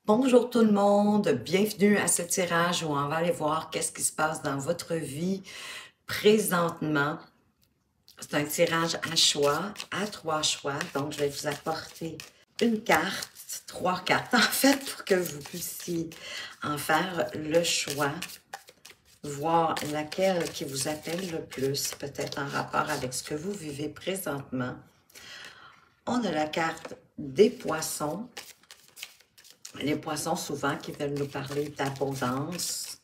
Bonjour tout le monde, bienvenue à ce tirage où on va aller voir qu'est-ce qui se passe dans votre vie présentement. C'est un tirage à choix, à 3 choix, donc je vais vous apporter une carte, 3 cartes en fait, pour que vous puissiez en faire le choix, voir laquelle qui vous appelle le plus, peut-être en rapport avec ce que vous vivez présentement. On a la carte des poissons. Les poissons, souvent, qui veulent nous parler d'abondance,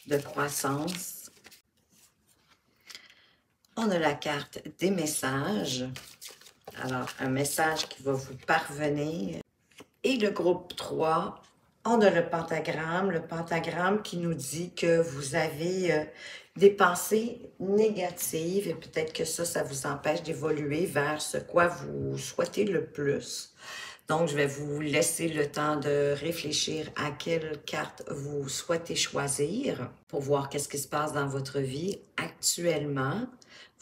de croissance. On a la carte des messages. Alors, un message qui va vous parvenir. Et le groupe 3, on a le pentagramme qui nous dit que vous avez des pensées négatives et peut-être que ça vous empêche d'évoluer vers ce quoi vous souhaitez le plus. Donc, je vais vous laisser le temps de réfléchir à quelle carte vous souhaitez choisir pour voir qu'est-ce qui se passe dans votre vie actuellement.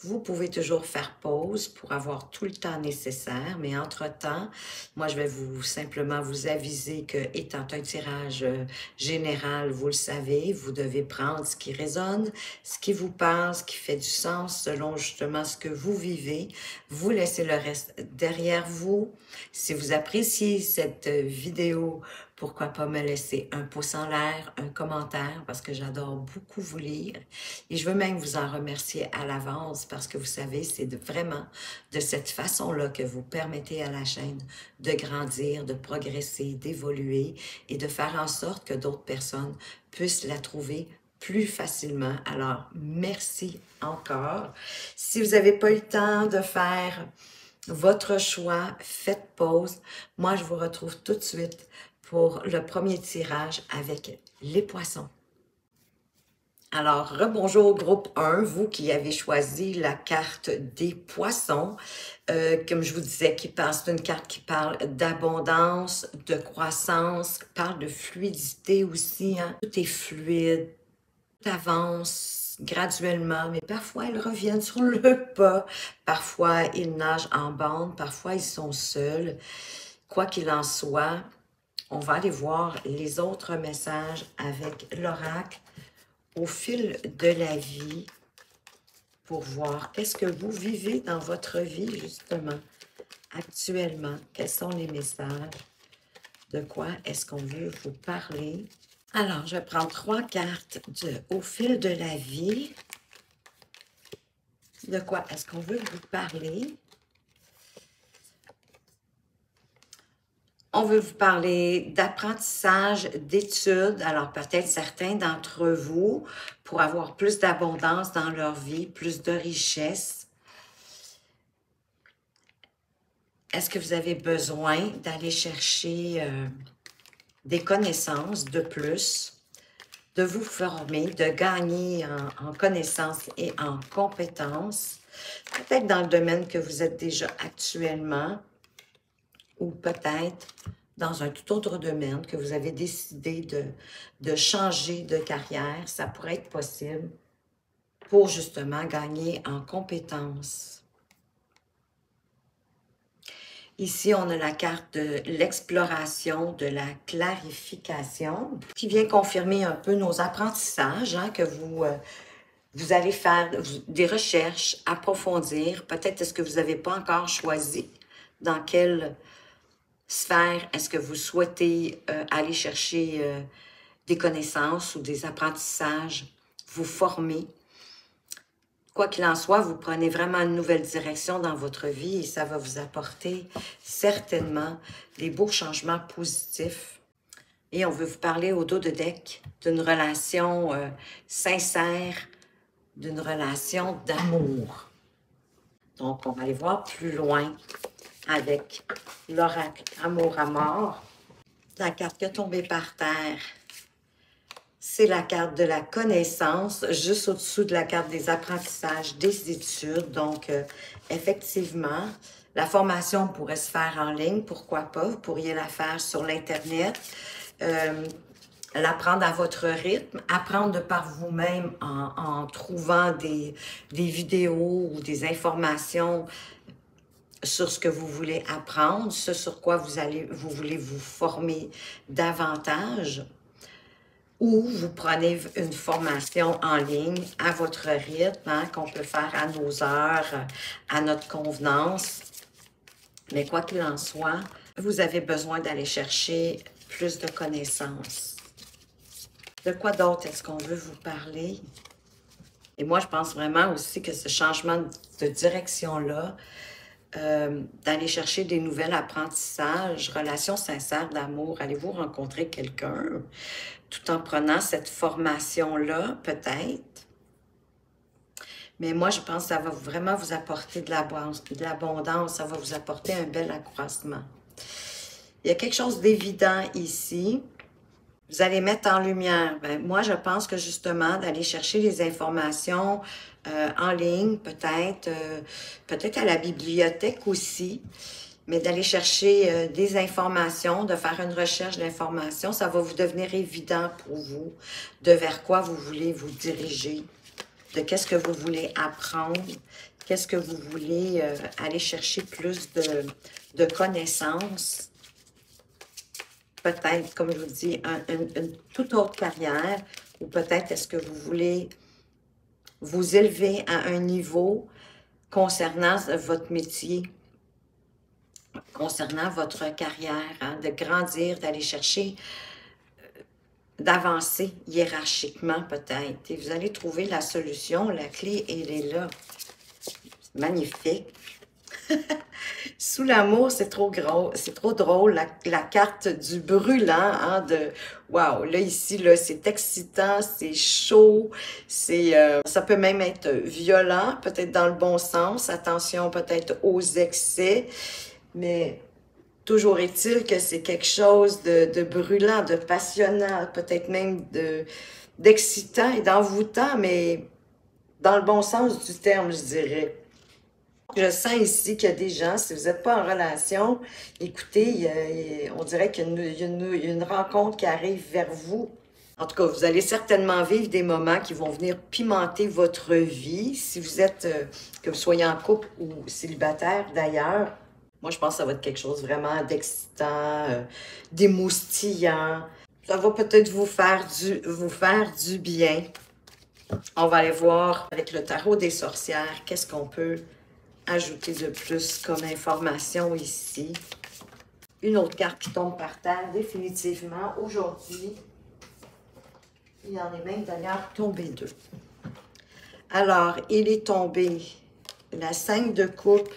Vous pouvez toujours faire pause pour avoir tout le temps nécessaire, mais entre-temps, moi, je vais simplement vous aviser que, étant un tirage général, vous le savez, vous devez prendre ce qui résonne, ce qui vous parle, ce qui fait du sens selon justement ce que vous vivez. Vous laissez le reste derrière vous. Si vous appréciez cette vidéo, pourquoi pas me laisser un pouce en l'air, un commentaire, parce que j'adore beaucoup vous lire. Et je veux même vous en remercier à l'avance, parce que vous savez, c'est vraiment de cette façon-là que vous permettez à la chaîne de grandir, de progresser, d'évoluer et de faire en sorte que d'autres personnes puissent la trouver plus facilement. Alors, merci encore. Si vous n'avez pas eu le temps de faire votre choix, faites pause. Moi, je vous retrouve tout de suite pour le premier tirage avec les poissons. Alors, rebonjour groupe 1, vous qui avez choisi la carte des poissons. Comme je vous disais, c'est une carte qui parle d'abondance, de croissance, qui parle de fluidité aussi. Hein? Tout est fluide, tout avance graduellement, mais parfois ils reviennent sur le pas. Parfois, ils nagent en bande, parfois ils sont seuls. Quoi qu'il en soit, on va aller voir les autres messages avec l'oracle au fil de la vie pour voir qu'est-ce que vous vivez dans votre vie, justement, actuellement. Quels sont les messages? De quoi est-ce qu'on veut vous parler? Alors, je prends 3 cartes au fil de la vie. De quoi est-ce qu'on veut vous parler? On veut vous parler d'apprentissage, d'études. Alors, peut-être certains d'entre vous, pour avoir plus d'abondance dans leur vie, plus de richesse. Est-ce que vous avez besoin d'aller chercher des connaissances de plus, de vous former, de gagner en connaissances et en compétences? Peut-être dans le domaine que vous êtes déjà actuellement, ou peut-être dans un tout autre domaine que vous avez décidé de changer de carrière. Ça pourrait être possible pour justement gagner en compétences. Ici, on a la carte de l'exploration, de la clarification, qui vient confirmer un peu nos apprentissages, hein, que vous allez faire des recherches, approfondir. Peut-être est-ce que vous n'avez pas encore choisi dans quelle sphère est-ce que vous souhaitez aller chercher des connaissances ou des apprentissages, vous former. Quoi qu'il en soit, vous prenez vraiment une nouvelle direction dans votre vie et ça va vous apporter certainement des beaux changements positifs. Et on veut vous parler au dos de deck d'une relation sincère, d'une relation d'amour. Donc, on va aller voir plus loin avec l'oracle Amour à mort. La carte qui est tombée par terre, c'est la carte de la connaissance, juste au-dessous de la carte des apprentissages, des études. Donc, effectivement, la formation pourrait se faire en ligne, pourquoi pas? Vous pourriez la faire sur l'Internet, l'apprendre à votre rythme, apprendre de par vous-même en trouvant des vidéos ou des informations sur ce que vous voulez apprendre, ce sur quoi vous voulez vous former davantage, ou vous prenez une formation en ligne à votre rythme, hein, qu'on peut faire à nos heures, à notre convenance. Mais quoi qu'il en soit, vous avez besoin d'aller chercher plus de connaissances. De quoi d'autre est-ce qu'on veut vous parler? Et moi, je pense vraiment aussi que ce changement de direction-là, d'aller chercher des nouvelles apprentissages, relations sincères d'amour, allez-vous rencontrer quelqu'un tout en prenant cette formation-là, peut-être. Mais moi, je pense que ça va vraiment vous apporter de l'abondance, ça va vous apporter un bel accroissement. Il y a quelque chose d'évident ici. Vous allez mettre en lumière. Ben, moi, je pense que justement, d'aller chercher les informations en ligne, peut-être à la bibliothèque aussi, mais d'aller chercher des informations, de faire une recherche d'informations, ça va vous devenir évident pour vous de vers quoi vous voulez vous diriger, de qu'est-ce que vous voulez apprendre, qu'est-ce que vous voulez aller chercher plus de connaissances. Peut-être, comme je vous dis, une toute autre carrière, ou peut-être est-ce que vous voulez vous élever à un niveau concernant votre métier, concernant votre carrière, hein, de grandir, d'aller chercher, d'avancer hiérarchiquement peut-être. Et vous allez trouver la solution, la clé, elle est là. Magnifique. Sous l'amour, c'est trop gros, c'est trop drôle, la carte du brûlant, hein, de wow, là ici, là, c'est excitant, c'est chaud, ça peut même être violent, peut-être dans le bon sens, attention peut-être aux excès, mais toujours est-il que c'est quelque chose de brûlant, de passionnant, peut-être même d'excitant et d'envoûtant, mais dans le bon sens du terme, je dirais. Je sens ici qu'il y a des gens, si vous n'êtes pas en relation, écoutez, on dirait qu'il y a une rencontre qui arrive vers vous. En tout cas, vous allez certainement vivre des moments qui vont venir pimenter votre vie. Si vous êtes, que vous soyez en couple ou célibataire d'ailleurs, moi je pense que ça va être quelque chose vraiment d'excitant, d'émoustillant. Ça va peut-être vous faire du bien. On va aller voir avec le tarot des sorcières, qu'est-ce qu'on peut ajouter de plus comme information ici. Une autre carte qui tombe par terre, définitivement, aujourd'hui. Il y en est même d'ailleurs tombé deux. Alors, il est tombé la 5 de coupe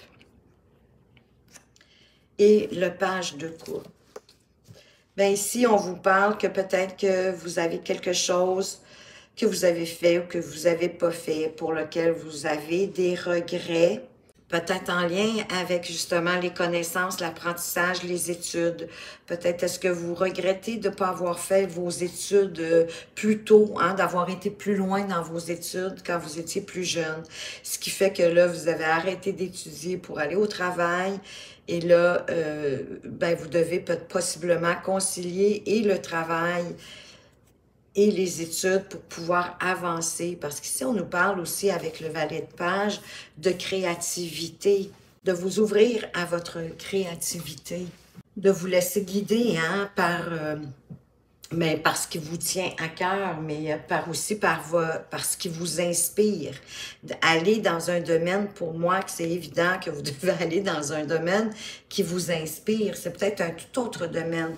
et le page de coupe. Bien ici, on vous parle que peut-être que vous avez quelque chose que vous avez fait ou que vous n'avez pas fait, pour lequel vous avez des regrets. Peut-être en lien avec justement les connaissances, l'apprentissage, les études. Peut-être est-ce que vous regrettez de ne pas avoir fait vos études plus tôt, hein, d'avoir été plus loin dans vos études quand vous étiez plus jeune. Ce qui fait que là, vous avez arrêté d'étudier pour aller au travail. Et là, ben, vous devez possiblement concilier et le travail et les études pour pouvoir avancer. Parce qu'ici, on nous parle aussi avec le valet de page de créativité, de vous ouvrir à votre créativité, de vous laisser guider hein, par ce qui vous tient à cœur, mais aussi par ce qui vous inspire. Aller dans un domaine, pour moi, que c'est évident que vous devez aller dans un domaine qui vous inspire. C'est peut-être un tout autre domaine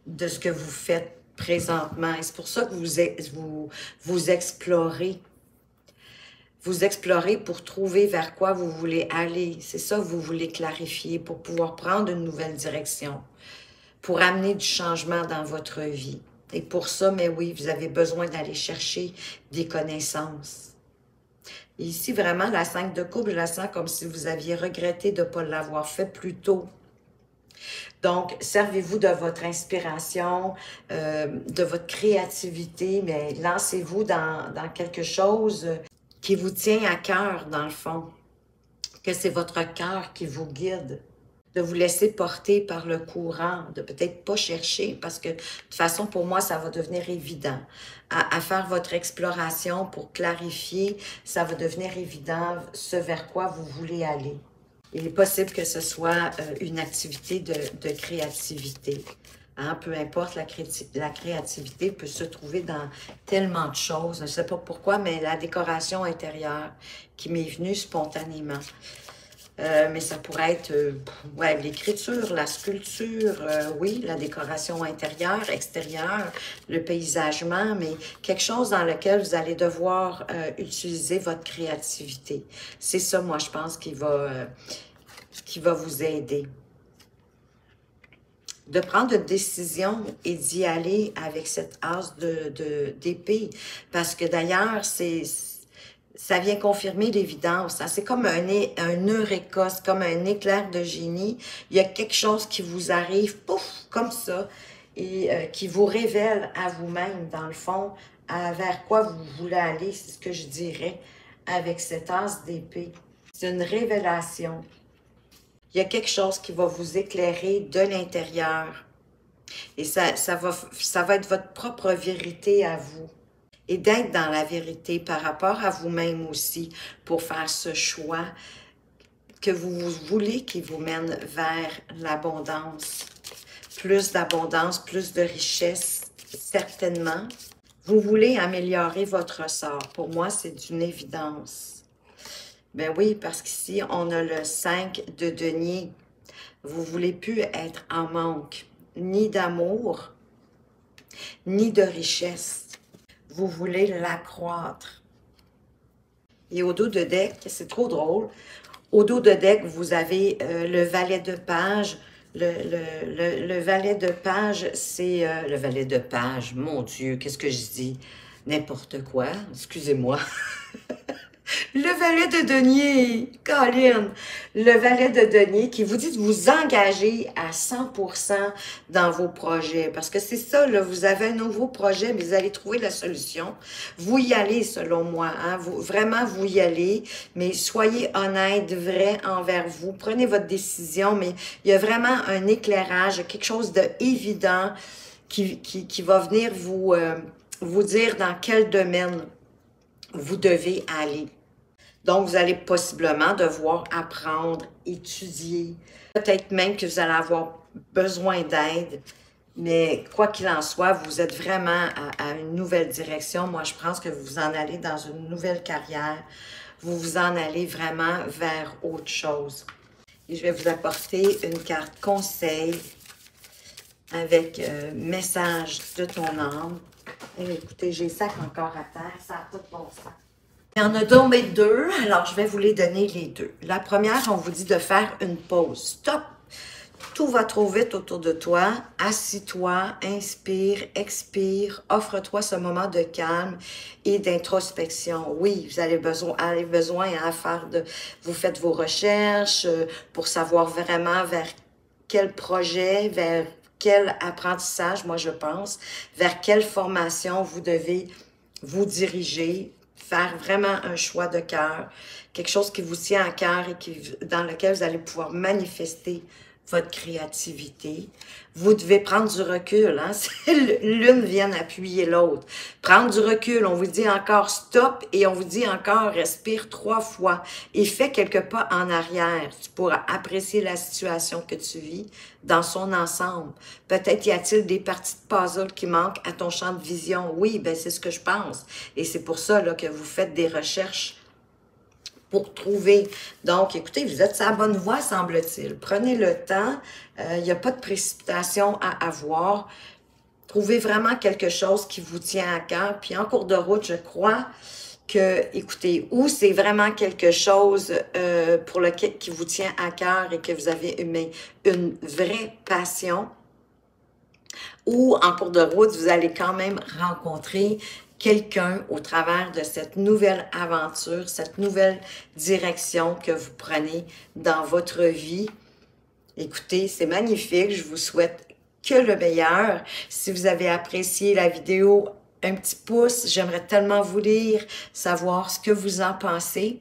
de ce que vous faites présentement. Et c'est pour ça que vous explorez. Vous explorez pour trouver vers quoi vous voulez aller. C'est ça que vous voulez clarifier pour pouvoir prendre une nouvelle direction, pour amener du changement dans votre vie. Et pour ça, mais oui, vous avez besoin d'aller chercher des connaissances. Et ici, vraiment, la 5 de coupe, je la sens comme si vous aviez regretté de ne pas l'avoir fait plus tôt. Donc, servez-vous de votre inspiration, de votre créativité, mais lancez-vous dans quelque chose qui vous tient à cœur, dans le fond. Que c'est votre cœur qui vous guide. De vous laisser porter par le courant, de peut-être pas chercher, parce que de toute façon, pour moi, ça va devenir évident. À faire votre exploration pour clarifier, ça va devenir évident ce vers quoi vous voulez aller. Il est possible que ce soit une activité de créativité. Hein, peu importe, la créativité peut se trouver dans tellement de choses. Je ne sais pas pourquoi, mais la décoration intérieure qui m'est venue spontanément. Mais ça pourrait être ouais, l'écriture, la sculpture, oui, la décoration intérieure, extérieure, le paysagement, mais quelque chose dans lequel vous allez devoir utiliser votre créativité. C'est ça, moi, je pense, qui va vous aider. De prendre une décision et d'y aller avec cette as d'épée. Parce que d'ailleurs, ça vient confirmer l'évidence. Hein? C'est comme un eureka, c'est comme un éclair de génie. Il y a quelque chose qui vous arrive, pouf, comme ça, et qui vous révèle à vous-même, dans le fond, vers quoi vous voulez aller. C'est ce que je dirais avec cette as d'épée. C'est une révélation. Il y a quelque chose qui va vous éclairer de l'intérieur. Et ça va être votre propre vérité à vous. Et d'être dans la vérité par rapport à vous-même aussi pour faire ce choix que vous voulez qui vous mène vers l'abondance. Plus d'abondance, plus de richesse, certainement. Vous voulez améliorer votre sort. Pour moi, c'est une évidence. Ben oui, parce qu'ici, on a le 5 de denier. Vous ne voulez plus être en manque, ni d'amour, ni de richesse. Vous voulez l'accroître. Et au dos de deck, c'est trop drôle, au dos de deck, vous avez le valet de page. Le valet de page, c'est le valet de page. Mon Dieu, qu'est-ce que je dis? N'importe quoi, excusez-moi. Le valet de denier, Colin, le valet de denier qui vous dit de vous engager à 100% dans vos projets. Parce que c'est ça, là, vous avez un nouveau projet, mais vous allez trouver la solution. Vous y allez, selon moi. Hein? Vraiment, vous y allez, mais soyez honnête, vrai envers vous. Prenez votre décision, mais il y a vraiment un éclairage, quelque chose d'évident qui va venir vous dire dans quel domaine vous devez aller. Donc, vous allez possiblement devoir apprendre, étudier. Peut-être même que vous allez avoir besoin d'aide. Mais quoi qu'il en soit, vous êtes vraiment à une nouvelle direction. Moi, je pense que vous en allez dans une nouvelle carrière. Vous vous en allez vraiment vers autre chose. Et je vais vous apporter une carte conseil avec message de ton âme. Et écoutez, j'ai le sac encore à terre. Ça a tout bon sens. Il y en a donc deux, alors je vais vous les donner les deux. La première, on vous dit de faire une pause. Stop! Tout va trop vite autour de toi. Assis-toi, inspire, expire, offre-toi ce moment de calme et d'introspection. Oui, vous avez besoin à faire vous faites vos recherches pour savoir vraiment vers quel projet, vers quel apprentissage, moi je pense, vers quelle formation vous devez vous diriger, faire vraiment un choix de cœur, quelque chose qui vous tient à cœur et dans lequel vous allez pouvoir manifester votre créativité. Vous devez prendre du recul. Hein? L'une vient appuyer l'autre. Prendre du recul, on vous dit encore stop et on vous dit encore respire 3 fois et fais quelques pas en arrière. Tu pourras apprécier la situation que tu vis dans son ensemble. Peut-être y a-t-il des parties de puzzle qui manquent à ton champ de vision. Oui, ben c'est ce que je pense. Et c'est pour ça là, que vous faites des recherches pour trouver. Donc, écoutez, vous êtes sur la bonne voie, semble-t-il. Prenez le temps. Il n'y a pas de précipitation à avoir. Trouvez vraiment quelque chose qui vous tient à cœur. Puis en cours de route, je crois que, écoutez, ou c'est vraiment quelque chose pour lequel qui vous tient à cœur et que vous avez une vraie passion, ou en cours de route, vous allez quand même rencontrer quelqu'un au travers de cette nouvelle aventure, cette nouvelle direction que vous prenez dans votre vie. Écoutez, c'est magnifique. Je vous souhaite que le meilleur. Si vous avez apprécié la vidéo, un petit pouce. J'aimerais tellement vous lire, savoir ce que vous en pensez.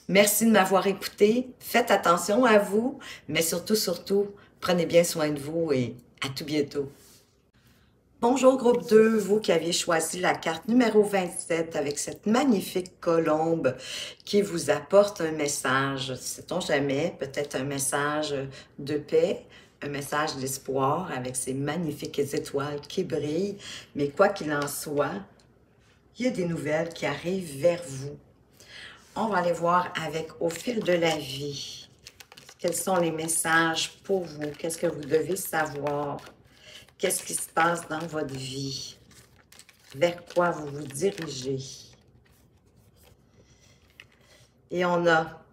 Merci de m'avoir écouté. Faites attention à vous, mais surtout, prenez bien soin de vous et à tout bientôt. Bonjour groupe 2, vous qui aviez choisi la carte numéro 27 avec cette magnifique colombe qui vous apporte un message, sait-on jamais, peut-être un message de paix, un message d'espoir avec ces magnifiques étoiles qui brillent, mais quoi qu'il en soit, il y a des nouvelles qui arrivent vers vous. On va aller voir avec au fil de la vie. Quels sont les messages pour vous? Qu'est-ce que vous devez savoir? Qu'est-ce qui se passe dans votre vie? Vers quoi vous vous dirigez? Et on a,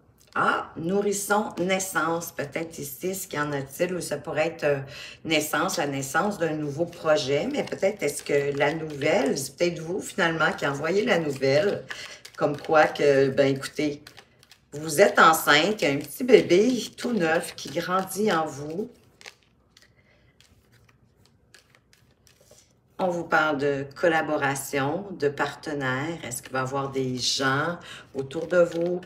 nourrisson, naissance, peut-être ici, ce qu'il y en a-t-il, ou ça pourrait être naissance, la naissance d'un nouveau projet, mais peut-être est-ce que la nouvelle, c'est peut-être vous finalement qui envoyez la nouvelle, comme quoi que, ben écoutez, vous êtes enceinte, il y a un petit bébé tout neuf qui grandit en vous. On vous parle de collaboration, de partenaires. Est-ce qu'il va y avoir des gens autour de vous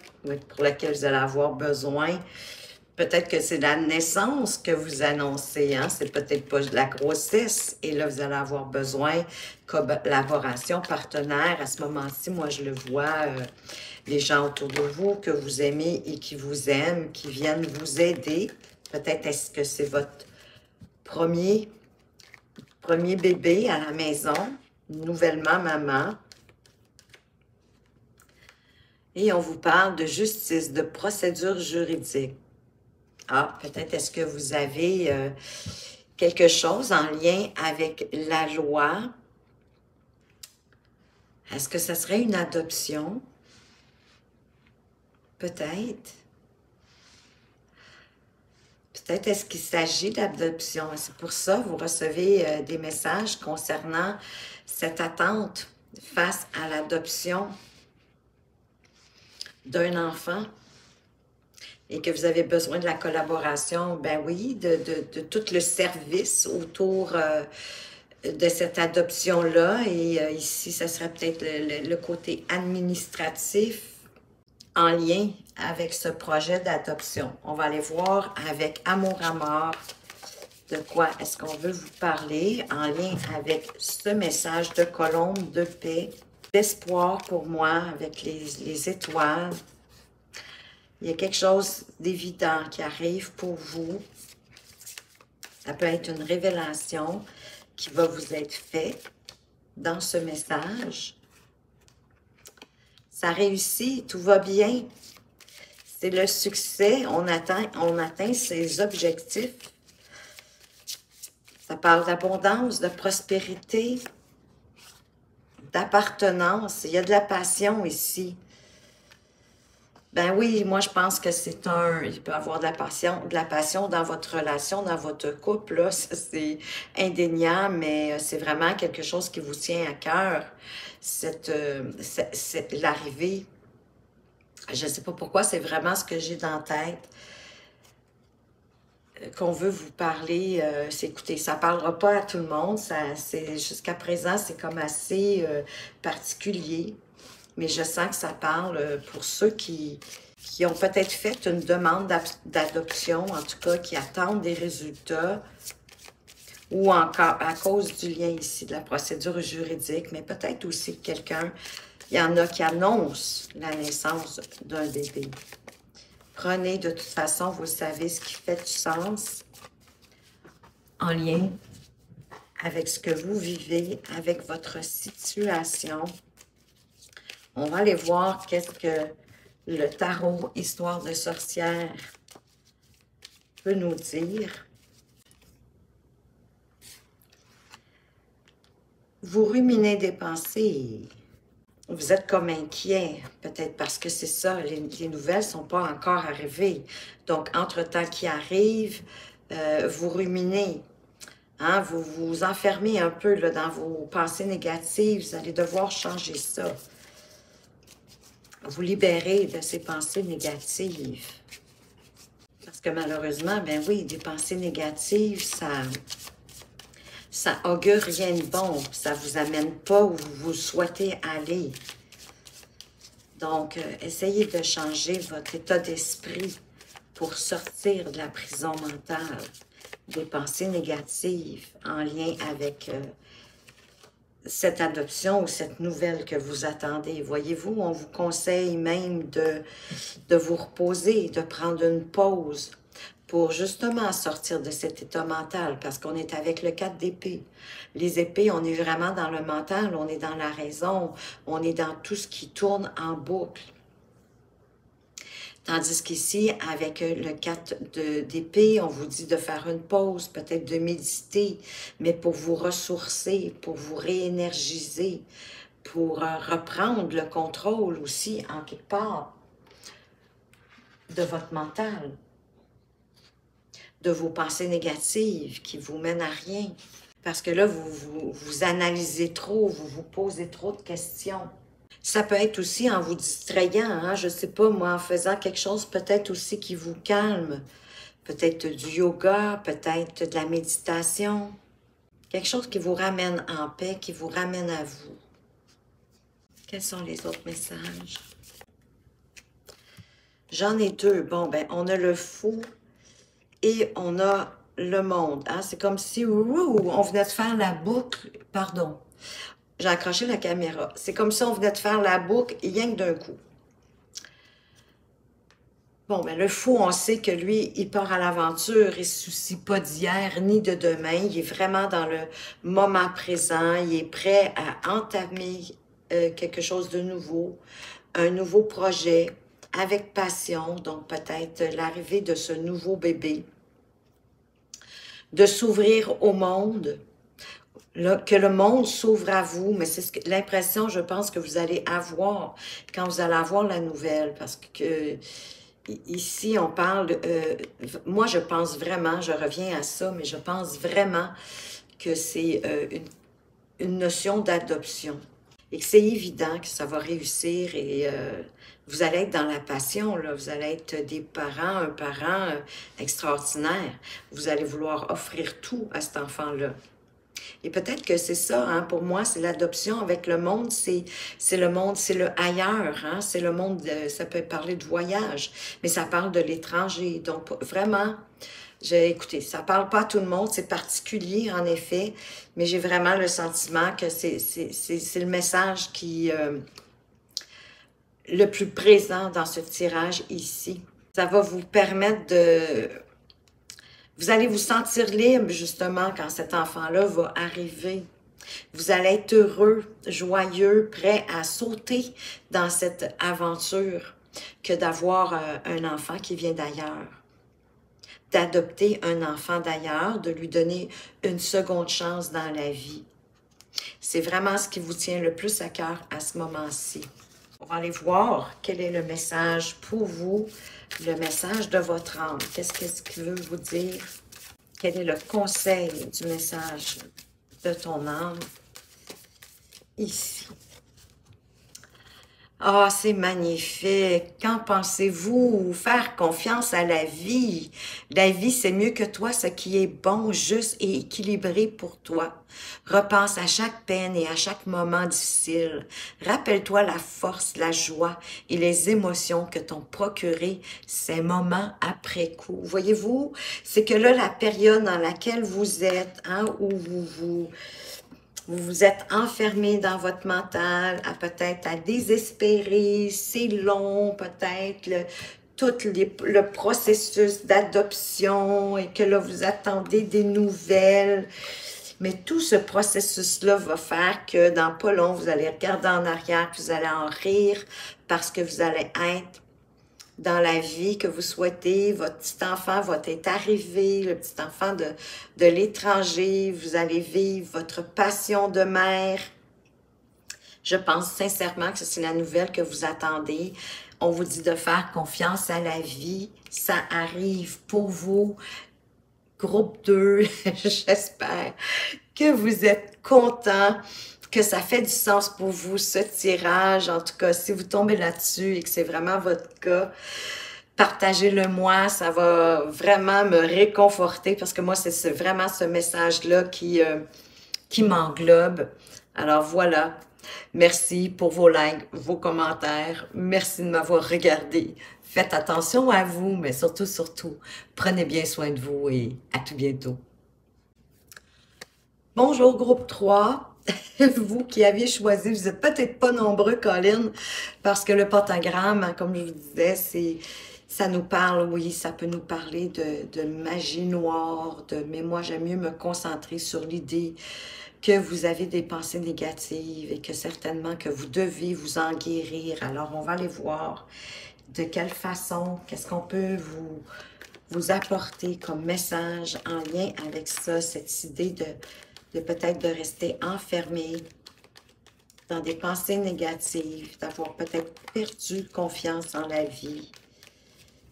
pour lesquels vous allez avoir besoin? Peut-être que c'est la naissance que vous annoncez, hein? C'est peut-être pas de la grossesse. Et là, vous allez avoir besoin de collaboration, partenaire. À ce moment-ci, moi, je le vois, les gens autour de vous que vous aimez et qui vous aiment, qui viennent vous aider. Peut-être est-ce que c'est votre premier bébé à la maison, nouvellement maman. Et on vous parle de justice, de procédure juridique. Peut-être est-ce que vous avez quelque chose en lien avec la loi? Est-ce que ça serait une adoption? Peut-être. Peut-être est-ce qu'il s'agit d'adoption. C'est pour ça que vous recevez des messages concernant cette attente face à l'adoption d'un enfant et que vous avez besoin de la collaboration, ben oui, de tout le service autour de cette adoption-là. Et ici, ça serait peut-être le côté administratif en lien avec ce projet d'adoption. On va aller voir avec Amour à mort de quoi est-ce qu'on veut vous parler en lien avec ce message de colombe, de paix, d'espoir pour moi avec les étoiles. Il y a quelque chose d'évident qui arrive pour vous. Ça peut être une révélation qui va vous être faite dans ce message. Ça réussit, tout va bien. C'est le succès, on atteint ses objectifs. Ça parle d'abondance, de prospérité, d'appartenance. Il y a de la passion ici. Ben oui, moi je pense que il peut y avoir de la passion dans votre relation, dans votre couple, là, ça c'est indéniable, mais c'est vraiment quelque chose qui vous tient à cœur, l'arrivée. Je ne sais pas pourquoi, c'est vraiment ce que j'ai dans la tête, qu'on veut vous parler. Écoutez, ça ne parlera pas à tout le monde, jusqu'à présent c'est comme assez particulier. Mais je sens que ça parle pour ceux qui ont peut-être fait une demande d'adoption, en tout cas, qui attendent des résultats, ou encore à cause du lien ici de la procédure juridique, mais peut-être aussi quelqu'un, il y en a qui annoncent la naissance d'un bébé. Prenez de toute façon, vous savez ce qui fait du sens en lien avec ce que vous vivez, avec votre situation. On va aller voir qu'est-ce que le tarot Histoire de sorcière peut nous dire. Vous ruminez des pensées. Vous êtes comme inquiet, peut-être parce que c'est ça, les nouvelles ne sont pas encore arrivées. Donc, entre-temps qui arrive, vous ruminez. Hein, vous vous enfermez un peu là, dans vos pensées négatives. Vous allez devoir changer ça. Vous libérer de ces pensées négatives. Parce que malheureusement, ben oui, des pensées négatives, ça augure rien de bon. Ça ne vous amène pas où vous souhaitez aller. Donc, essayez de changer votre état d'esprit pour sortir de la prison mentale, des pensées négatives en lien avec cette adoption ou cette nouvelle que vous attendez. Voyez-vous, on vous conseille même de vous reposer, de prendre une pause pour justement sortir de cet état mental, parce qu'on est avec le 4 d'épée. Les épées, on est vraiment dans le mental, on est dans la raison, on est dans tout ce qui tourne en boucle. Tandis qu'ici, avec le 4 d'épée, on vous dit de faire une pause, peut-être de méditer, mais pour vous ressourcer, pour vous réénergiser, pour reprendre le contrôle aussi, en quelque part, de votre mental, de vos pensées négatives qui vous mènent à rien. Parce que là, vous analysez trop, vous vous posez trop de questions. Ça peut être aussi en vous distrayant, hein, je ne sais pas, moi, en faisant quelque chose peut-être aussi qui vous calme. Peut-être du yoga, peut-être de la méditation. Quelque chose qui vous ramène en paix, qui vous ramène à vous. Quels sont les autres messages? J'en ai deux. Bon, ben, on a le fou et on a le monde. Hein? C'est comme si on venait de faire la boucle. Pardon. J'ai accroché la caméra. C'est comme si on venait de faire la boucle rien que d'un coup. Bon, ben le fou, on sait que lui, il part à l'aventure, il ne se soucie pas d'hier ni de demain. Il est vraiment dans le moment présent. Il est prêt à entamer quelque chose de nouveau, un nouveau projet, avec passion. Donc, peut-être l'arrivée de ce nouveau bébé. De s'ouvrir au monde. Là, que le monde s'ouvre à vous, mais c'est l'impression, je pense, que vous allez avoir quand vous allez avoir la nouvelle, parce que ici, on parle, moi je pense vraiment, je reviens à ça, mais je pense vraiment que c'est une notion d'adoption et que c'est évident que ça va réussir et vous allez être dans la passion, là. Vous allez être des parents, un parent extraordinaire. Vous allez vouloir offrir tout à cet enfant-là. Et peut-être que c'est ça, hein, pour moi, c'est l'adoption avec le monde, c'est le monde, c'est le ailleurs, hein, c'est le monde, ça peut parler de voyage, mais ça parle de l'étranger. Donc, vraiment, écoutez, ça parle pas à tout le monde, c'est particulier, en effet, mais j'ai vraiment le sentiment que c'est le message qui le plus présent dans ce tirage ici. Ça va vous permettre de... Vous allez vous sentir libre, justement, quand cet enfant-là va arriver. Vous allez être heureux, joyeux, prêt à sauter dans cette aventure que d'avoir un enfant qui vient d'ailleurs. D'adopter un enfant d'ailleurs, de lui donner une seconde chance dans la vie. C'est vraiment ce qui vous tient le plus à cœur à ce moment-ci. On va aller voir quel est le message pour vous, le message de votre âme. Qu'est-ce qu'il veut vous dire? Quel est le conseil du message de ton âme ici? Ah, c'est magnifique. Qu'en pensez-vous? Faire confiance à la vie. La vie, c'est mieux que toi, ce qui est bon, juste et équilibré pour toi. Repense à chaque peine et à chaque moment difficile. Rappelle-toi la force, la joie et les émotions que t'ont procuré ces moments après coup. Voyez-vous, c'est que là, la période dans laquelle vous êtes, hein, où vous vous êtes enfermé dans votre mental, à peut-être à désespérer, c'est long peut-être, le processus d'adoption et que là vous attendez des nouvelles. Mais tout ce processus-là va faire que dans pas long, vous allez regarder en arrière, vous allez en rire parce que vous allez être dans la vie que vous souhaitez, votre petit enfant va être arrivé, le petit enfant de l'étranger, vous allez vivre votre passion de mère. Je pense sincèrement que c'est la nouvelle que vous attendez. On vous dit de faire confiance à la vie, ça arrive pour vous. Groupe 2, j'espère que vous êtes contents, que ça fait du sens pour vous, ce tirage. En tout cas, si vous tombez là-dessus et que c'est vraiment votre cas, partagez-le moi, ça va vraiment me réconforter parce que moi, c'est vraiment ce message-là qui m'englobe. Alors voilà, merci pour vos likes, vos commentaires. Merci de m'avoir regardé. Faites attention à vous, mais surtout, prenez bien soin de vous et à tout bientôt. Bonjour groupe 3. vous qui aviez choisi, vous n'êtes peut-être pas nombreux, Colin, parce que le pentagramme, hein, comme je vous disais, ça nous parle, oui, ça peut nous parler de magie noire, mais moi, j'aime mieux me concentrer sur l'idée que vous avez des pensées négatives et que certainement que vous devez vous en guérir. Alors, on va aller voir de quelle façon, qu'est-ce qu'on peut vous apporter comme message en lien avec ça, cette idée de peut-être de rester enfermé dans des pensées négatives, d'avoir peut-être perdu confiance en la vie.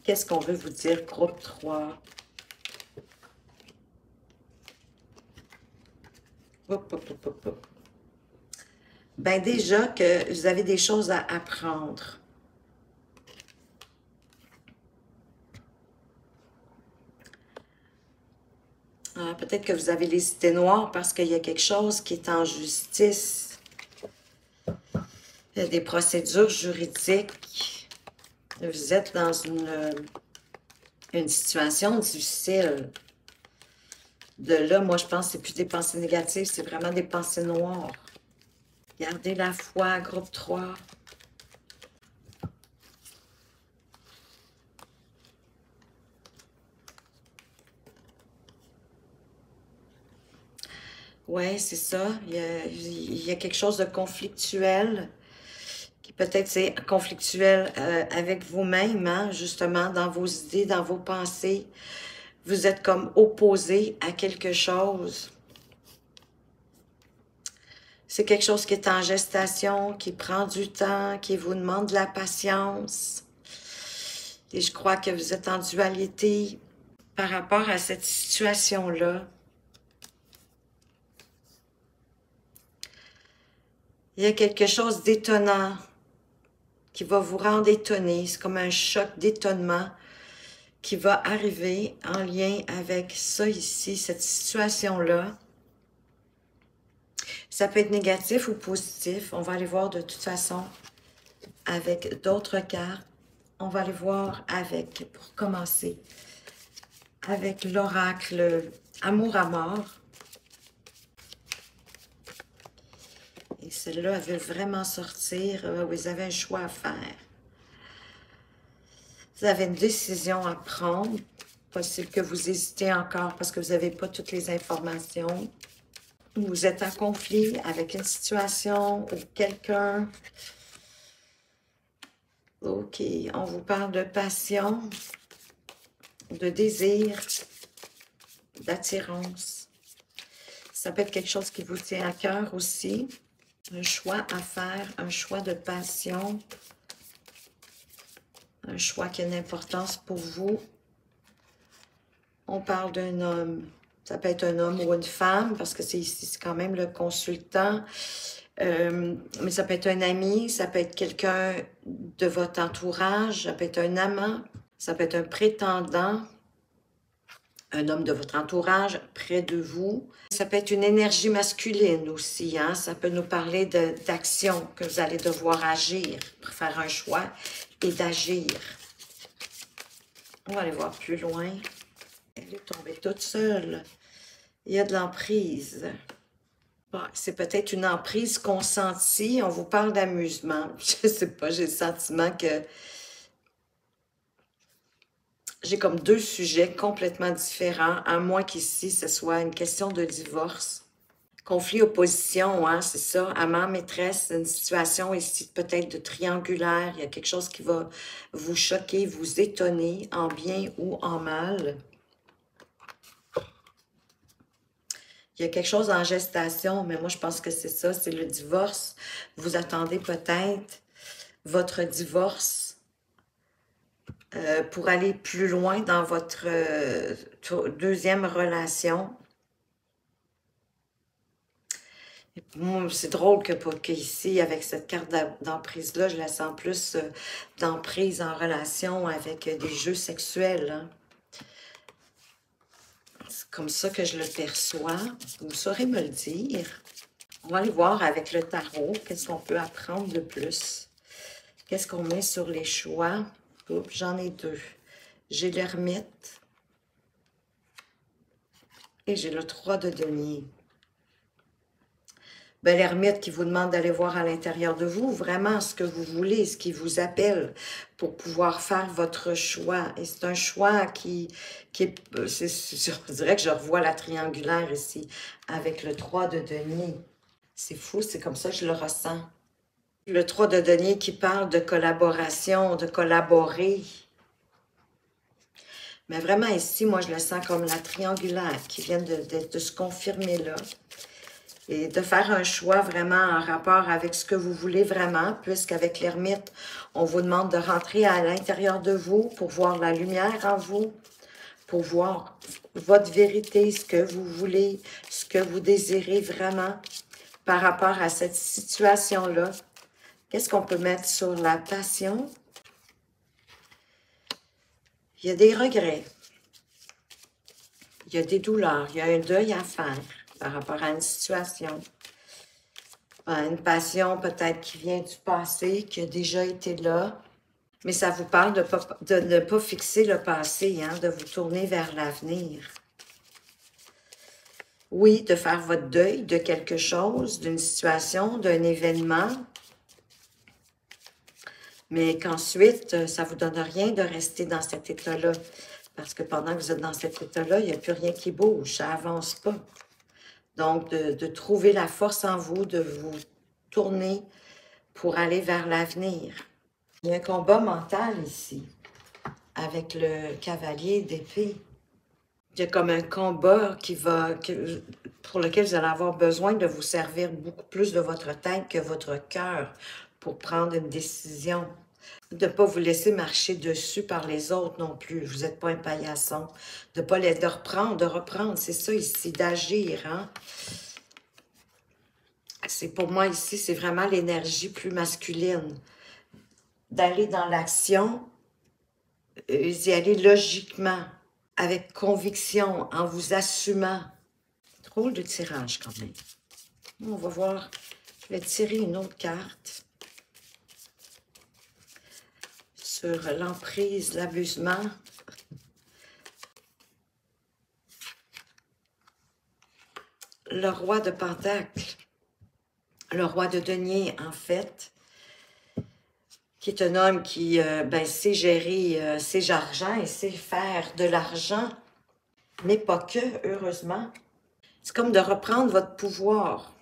Qu'est-ce qu'on veut vous dire, groupe 3? Hop, hop, hop, hop, hop. Ben déjà que vous avez des choses à apprendre. Ah, peut-être que vous avez les idées noires parce qu'il y a quelque chose qui est en justice. Il y a des procédures juridiques. Vous êtes dans une situation difficile. De là, moi, je pense que c'est plus des pensées négatives, c'est vraiment des pensées noires. Gardez la foi, groupe 3. Oui, c'est ça. Il y a quelque chose de conflictuel, qui peut-être c'est conflictuel avec vous-même, hein, justement, dans vos idées, dans vos pensées. Vous êtes comme opposé à quelque chose. C'est quelque chose qui est en gestation, qui prend du temps, qui vous demande de la patience. Et je crois que vous êtes en dualité par rapport à cette situation-là. Il y a quelque chose d'étonnant qui va vous rendre étonné. C'est comme un choc d'étonnement qui va arriver en lien avec ça ici, cette situation-là. Ça peut être négatif ou positif. On va aller voir de toute façon avec d'autres cartes. On va aller voir avec, pour commencer, avec l'oracle Amour à mort. Et celle-là, elle veut vraiment sortir. Vous avez un choix à faire. Vous avez une décision à prendre. Possible que vous hésitez encore parce que vous n'avez pas toutes les informations. Vous êtes en conflit avec une situation ou quelqu'un. OK, on vous parle de passion, de désir, d'attirance. Ça peut être quelque chose qui vous tient à cœur aussi. Un choix à faire, un choix de passion, un choix qui a une importance pour vous. On parle d'un homme. Ça peut être un homme ou une femme, parce que c'est quand même le consultant. Mais ça peut être un ami, ça peut être quelqu'un de votre entourage, ça peut être un amant, ça peut être un prétendant, un homme de votre entourage près de vous. Ça peut être une énergie masculine aussi, hein? Ça peut nous parler d'action, que vous allez devoir agir pour faire un choix et d'agir. On va aller voir plus loin. Elle est tombée toute seule. Il y a de l'emprise. Bon, c'est peut-être une emprise consentie. On vous parle d'amusement. Je ne sais pas, j'ai le sentiment que j'ai comme deux sujets complètement différents, à moins qu'ici, ce soit une question de divorce. Conflit, opposition, hein, c'est ça. Amant, maîtresse, une situation ici peut-être de triangulaire. Il y a quelque chose qui va vous choquer, vous étonner, en bien ou en mal. Il y a quelque chose en gestation, mais moi, je pense que c'est ça, c'est le divorce. Vous attendez peut-être votre divorce pour aller plus loin dans votre deuxième relation. C'est drôle qu'ici, avec cette carte d'emprise-là, je la sens plus d'emprise en relation avec des jeux sexuels. Hein. C'est comme ça que je le perçois. Vous saurez me le dire. On va aller voir avec le tarot, qu'est-ce qu'on peut apprendre de plus. Qu'est-ce qu'on met sur les choix? J'en ai deux. J'ai l'ermite et j'ai le 3 de denier. Ben, l'ermite qui vous demande d'aller voir à l'intérieur de vous vraiment ce que vous voulez, ce qui vous appelle pour pouvoir faire votre choix. Et c'est un choix qui est, je dirais que je revois la triangulaire ici avec le 3 de denier. C'est fou, c'est comme ça que je le ressens. Le 3 de denier qui parle de collaboration, de collaborer. Mais vraiment ici, moi je le sens comme la triangulaire qui vient de se confirmer là. Et de faire un choix vraiment en rapport avec ce que vous voulez vraiment, puisqu'avec l'ermite, on vous demande de rentrer à l'intérieur de vous pour voir la lumière en vous, pour voir votre vérité, ce que vous voulez, ce que vous désirez vraiment par rapport à cette situation-là. Qu'est-ce qu'on peut mettre sur la passion? Il y a des regrets, il y a des douleurs, il y a un deuil à faire par rapport à une situation. Une passion peut-être qui vient du passé, qui a déjà été là. Mais ça vous parle de ne pas fixer le passé, hein, de vous tourner vers l'avenir. Oui, de faire votre deuil de quelque chose, d'une situation, d'un événement. Mais qu'ensuite, ça ne vous donne rien de rester dans cet état-là. Parce que pendant que vous êtes dans cet état-là, il n'y a plus rien qui bouge, ça n'avance pas. Donc, de trouver la force en vous, de vous tourner pour aller vers l'avenir. Il y a un combat mental ici, avec le cavalier d'épée. Il y a comme un combat pour lequel vous allez avoir besoin de vous servir beaucoup plus de votre tête que votre cœur pour prendre une décision. De ne pas vous laisser marcher dessus par les autres non plus. Vous n'êtes pas un paillasson. De reprendre, c'est ça ici, d'agir. Hein? C'est pour moi ici, c'est vraiment l'énergie plus masculine. D'aller dans l'action, d'y aller logiquement, avec conviction, en vous assumant. Drôle de tirage quand même. On va voir, je vais tirer une autre carte. Sur l'emprise, l'abusement. Le roi de Pentacle, le roi de denier en fait, qui est un homme qui sait gérer ses argents et sait faire de l'argent, mais pas que, heureusement. C'est comme de reprendre votre pouvoir.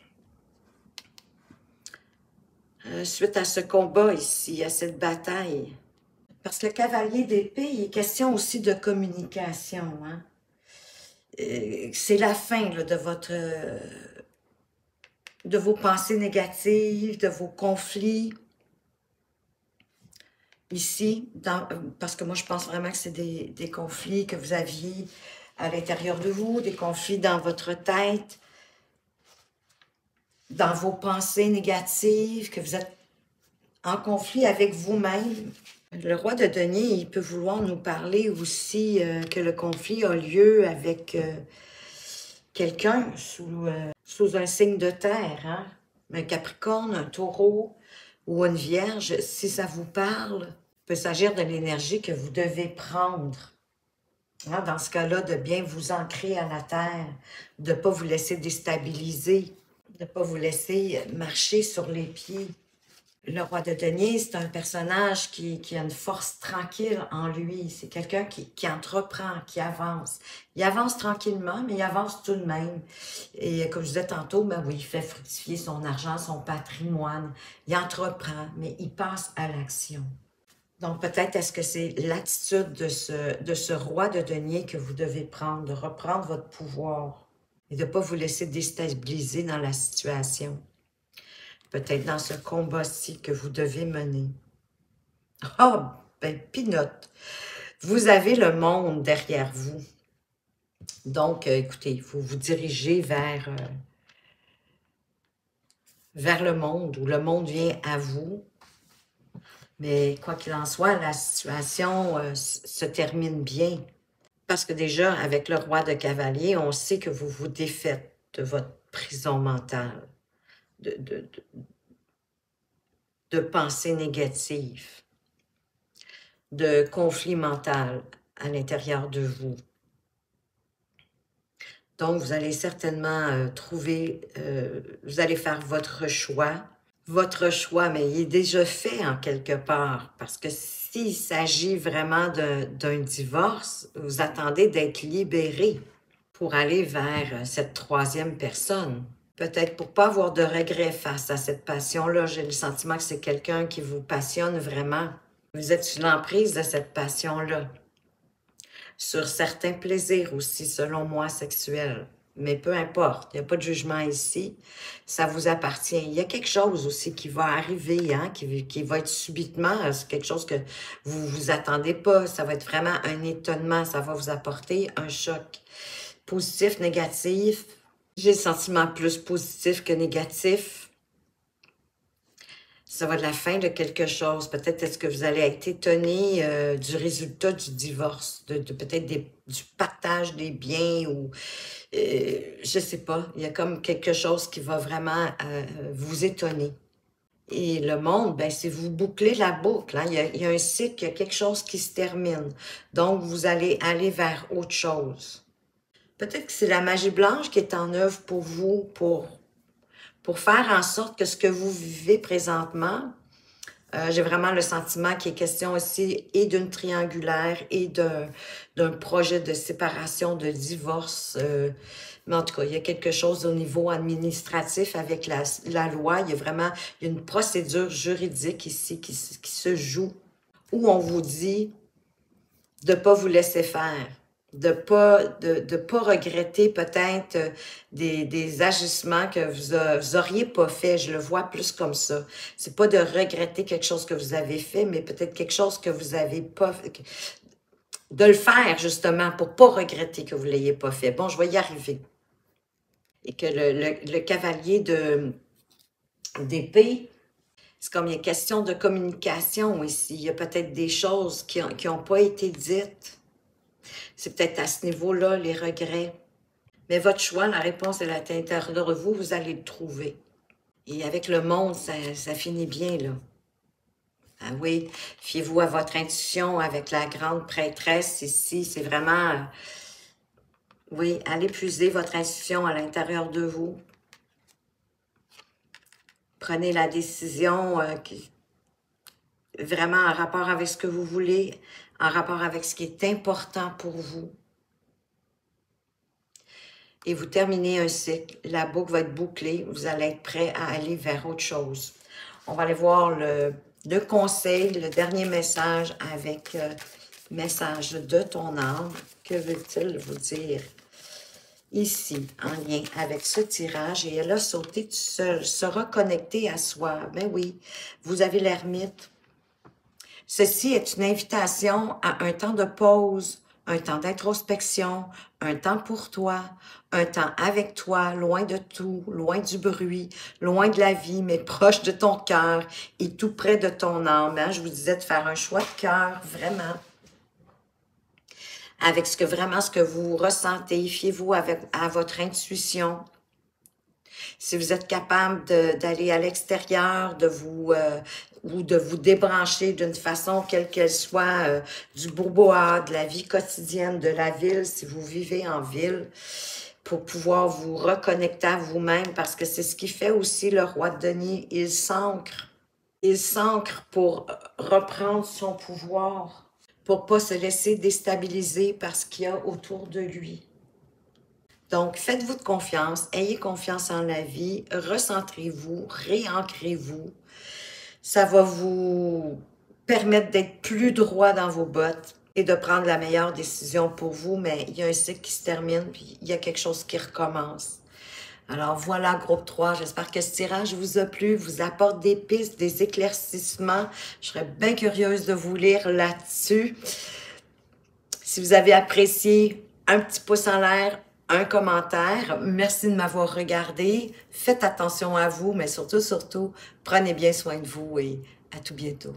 Suite à ce combat ici, à cette bataille. Parce que le cavalier d'épée, il est question aussi de communication. Hein? C'est la fin là, de vos pensées négatives, de vos conflits. Ici, parce que moi, je pense vraiment que c'est des conflits que vous aviez à l'intérieur de vous, des conflits dans votre tête, dans vos pensées négatives, que vous êtes en conflit avec vous-même. Le roi de denier, il peut vouloir nous parler aussi que le conflit a lieu avec quelqu'un sous un signe de terre, hein? Un Capricorne, un Taureau ou une Vierge, si ça vous parle, il peut s'agir de l'énergie que vous devez prendre. Hein? Dans ce cas-là, de bien vous ancrer à la terre, de ne pas vous laisser déstabiliser, de ne pas vous laisser marcher sur les pieds. Le roi de denier, c'est un personnage qui a une force tranquille en lui. C'est quelqu'un qui entreprend, qui avance. Il avance tranquillement, mais il avance tout de même. Et comme je disais tantôt, ben oui, il fait fructifier son argent, son patrimoine. Il entreprend, mais il passe à l'action. Donc peut-être est-ce que c'est l'attitude de ce roi de denier que vous devez prendre, de reprendre votre pouvoir et de ne pas vous laisser déstabiliser dans la situation. Peut-être dans ce combat-ci que vous devez mener. Ah, ben, pinote. Vous avez le monde derrière vous. Donc, écoutez, il faut vous diriger vers le monde, où le monde vient à vous. Mais quoi qu'il en soit, la situation se termine bien. Parce que déjà, avec le roi de cavalier, on sait que vous vous défaites de votre prison mentale, de pensées négatives, de conflits mentaux à l'intérieur de vous. Donc, vous allez certainement vous allez faire votre choix. Votre choix, mais il est déjà fait en quelque part. Parce que s'il s'agit vraiment d'un divorce, vous attendez d'être libéré pour aller vers cette troisième personne. Peut-être pour pas avoir de regrets face à cette passion-là. J'ai le sentiment que c'est quelqu'un qui vous passionne vraiment. Vous êtes sous l'emprise de cette passion-là. Sur certains plaisirs aussi, selon moi, sexuels. Mais peu importe, il n'y a pas de jugement ici. Ça vous appartient. Il y a quelque chose aussi qui va arriver, hein, qui va être subitement, c'est quelque chose que vous vous attendez pas. Ça va être vraiment un étonnement. Ça va vous apporter un choc. Positif, négatif. J'ai le sentiment plus positif que négatif. Ça va de la fin de quelque chose. Peut-être est-ce que vous allez être étonné du résultat du divorce, peut-être du partage des biens ou je sais pas. Il y a comme quelque chose qui va vraiment vous étonner. Et le monde, ben, c'est vous bouclez la boucle. Hein? Il y a un cycle, il y a quelque chose qui se termine. Donc, vous allez aller vers autre chose. Peut-être que c'est la magie blanche qui est en œuvre pour vous, pour faire en sorte que ce que vous vivez présentement, j'ai vraiment le sentiment qu'il est question aussi et d'une triangulaire et d'un projet de séparation, de divorce. Mais en tout cas, il y a quelque chose au niveau administratif avec la loi. Il y a une procédure juridique ici qui se joue où on vous dit de ne pas vous laisser faire, de pas regretter peut-être des agissements que vous auriez pas fait. Je le vois plus comme ça. C'est pas de regretter quelque chose que vous avez fait, mais peut-être quelque chose que vous avez pas fait. De le faire, justement, pour pas regretter que vous l'ayez pas fait. Bon, je vais y arriver. Et que le cavalier d'épée, c'est comme il y a question de communication ici. Il y a peut-être des choses qui ont pas été dites. C'est peut-être à ce niveau-là, les regrets. Mais votre choix, la réponse est à l'intérieur de vous, vous allez le trouver. Et avec le monde, ça finit bien, là. Ah oui, fiez-vous à votre intuition avec la grande prêtresse ici. C'est vraiment, oui, allez puiser votre intuition à l'intérieur de vous. Prenez la décision vraiment en rapport avec ce que vous voulez, en rapport avec ce qui est important pour vous. Et vous terminez un cycle, la boucle va être bouclée, vous allez être prêt à aller vers autre chose. On va aller voir le conseil, le dernier message avec message de ton âme. Que veut-il vous dire ici, en lien avec ce tirage? Et elle a sauté tout seul, se reconnecter à soi. Ben oui, vous avez l'ermite. Ceci est une invitation à un temps de pause, un temps d'introspection, un temps pour toi, un temps avec toi, loin de tout, loin du bruit, loin de la vie, mais proche de ton cœur et tout près de ton âme. Hein? Je vous disais de faire un choix de cœur, vraiment, avec ce que vous ressentez. Fiez-vous à votre intuition. Si vous êtes capable d'aller à l'extérieur, ou de vous débrancher d'une façon, quelle qu'elle soit, du bourbois, de la vie quotidienne, de la ville, si vous vivez en ville, pour pouvoir vous reconnecter à vous-même, parce que c'est ce qui fait aussi le roi de denier. Il s'ancre. Il s'ancre pour reprendre son pouvoir, pour pas se laisser déstabiliser par ce qu'il y a autour de lui. Donc, faites-vous de confiance, ayez confiance en la vie, recentrez-vous, réancrez-vous. Ça va vous permettre d'être plus droit dans vos bottes et de prendre la meilleure décision pour vous, mais il y a un cycle qui se termine, puis il y a quelque chose qui recommence. Alors voilà, groupe 3, j'espère que ce tirage vous a plu, vous apporte des pistes, des éclaircissements. Je serais bien curieuse de vous lire là-dessus. Si vous avez apprécié, un petit pouce en l'air, un commentaire. Merci de m'avoir regardé. Faites attention à vous, mais surtout, prenez bien soin de vous et à tout bientôt.